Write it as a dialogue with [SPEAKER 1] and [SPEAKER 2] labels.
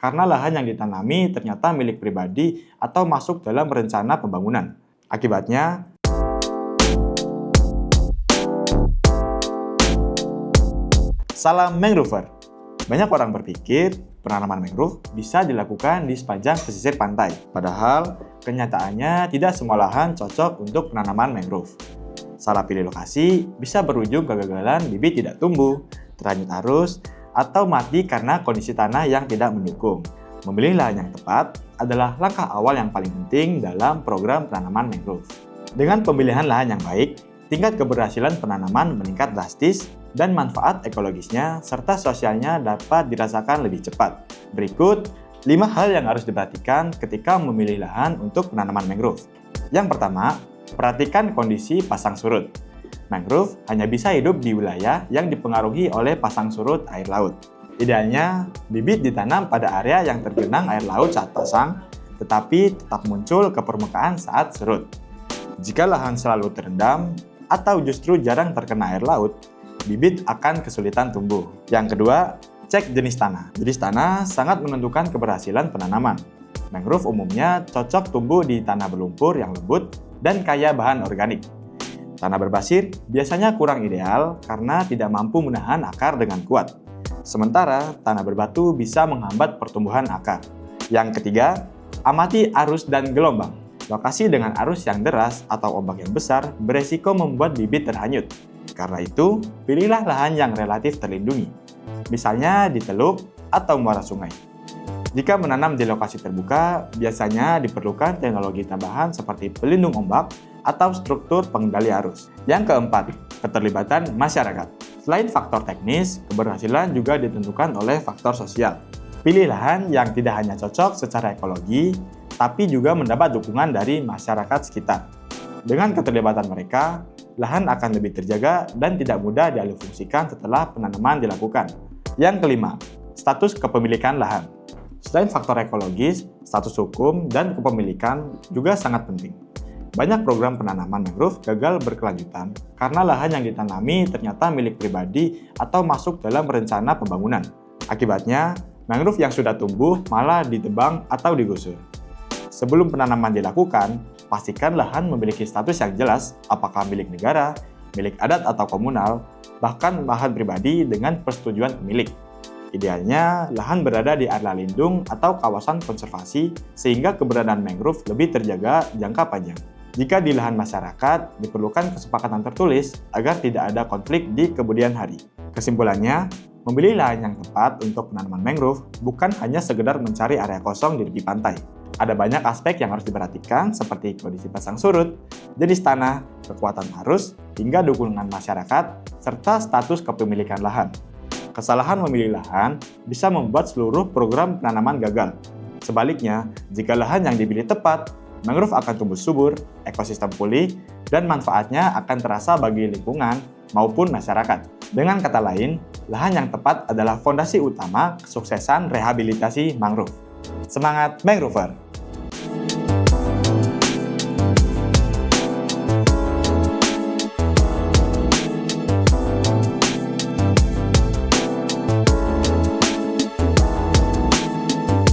[SPEAKER 1] karena lahan yang ditanami ternyata milik pribadi atau masuk dalam rencana pembangunan. Akibatnya, salam mangrover. Banyak orang berpikir penanaman mangrove bisa dilakukan di sepanjang pesisir pantai. Padahal, kenyataannya tidak semua lahan cocok untuk penanaman mangrove. Salah pilih lokasi bisa berujung kegagalan bibit tidak tumbuh, terhanyut arus, atau mati karena kondisi tanah yang tidak mendukung. Memilih lahan yang tepat adalah langkah awal yang paling penting dalam program penanaman mangrove. Dengan pemilihan lahan yang baik, tingkat keberhasilan penanaman meningkat drastis dan manfaat ekologisnya serta sosialnya dapat dirasakan lebih cepat. Berikut 5 hal yang harus diperhatikan ketika memilih lahan untuk penanaman mangrove. Yang pertama, perhatikan kondisi pasang surut. Mangrove hanya bisa hidup di wilayah yang dipengaruhi oleh pasang surut air laut. Idealnya, bibit ditanam pada area yang tergenang air laut saat pasang, tetapi tetap muncul ke permukaan saat surut. Jika lahan selalu terendam atau justru jarang terkena air laut, bibit akan kesulitan tumbuh. Yang kedua, cek jenis tanah. Jenis tanah sangat menentukan keberhasilan penanaman. Mangrove umumnya cocok tumbuh di tanah berlumpur yang lembut dan kaya bahan organik. Tanah berbasir biasanya kurang ideal karena tidak mampu menahan akar dengan kuat. Sementara tanah berbatu bisa menghambat pertumbuhan akar. Yang ketiga, amati arus dan gelombang. Lokasi dengan arus yang deras atau ombak yang besar beresiko membuat bibit terhanyut. Karena itu, pilihlah lahan yang relatif terlindungi, misalnya di teluk atau muara sungai. Jika menanam di lokasi terbuka, biasanya diperlukan teknologi tambahan seperti pelindung ombak atau struktur pengendali arus. Yang keempat, keterlibatan masyarakat. Selain faktor teknis, keberhasilan juga ditentukan oleh faktor sosial. Pilih lahan yang tidak hanya cocok secara ekologi, tapi juga mendapat dukungan dari masyarakat sekitar. Dengan keterlibatan mereka, lahan akan lebih terjaga dan tidak mudah dialihfungsikan setelah penanaman dilakukan. Yang kelima, status kepemilikan lahan. Selain faktor ekologis, status hukum, dan kepemilikan juga sangat penting. Banyak program penanaman mangrove gagal berkelanjutan karena lahan yang ditanami ternyata milik pribadi atau masuk dalam rencana pembangunan. Akibatnya, mangrove yang sudah tumbuh malah ditebang atau digusur. Sebelum penanaman dilakukan, pastikan lahan memiliki status yang jelas, apakah milik negara, milik adat atau komunal, bahkan lahan pribadi dengan persetujuan pemilik. Idealnya, lahan berada di area lindung atau kawasan konservasi sehingga keberadaan mangrove lebih terjaga jangka panjang. Jika di lahan masyarakat, diperlukan kesepakatan tertulis agar tidak ada konflik di kemudian hari. Kesimpulannya, memilih lahan yang tepat untuk penanaman mangrove bukan hanya sekedar mencari area kosong di tepi pantai. Ada banyak aspek yang harus diperhatikan seperti kondisi pasang surut, jenis tanah, kekuatan arus, hingga dukungan masyarakat, serta status kepemilikan lahan. Kesalahan memilih lahan bisa membuat seluruh program penanaman gagal. Sebaliknya, jika lahan yang dipilih tepat, mangrove akan tumbuh subur, ekosistem pulih, dan manfaatnya akan terasa bagi lingkungan maupun masyarakat. Dengan kata lain, lahan yang tepat adalah fondasi utama kesuksesan rehabilitasi mangrove. Semangat mangrover!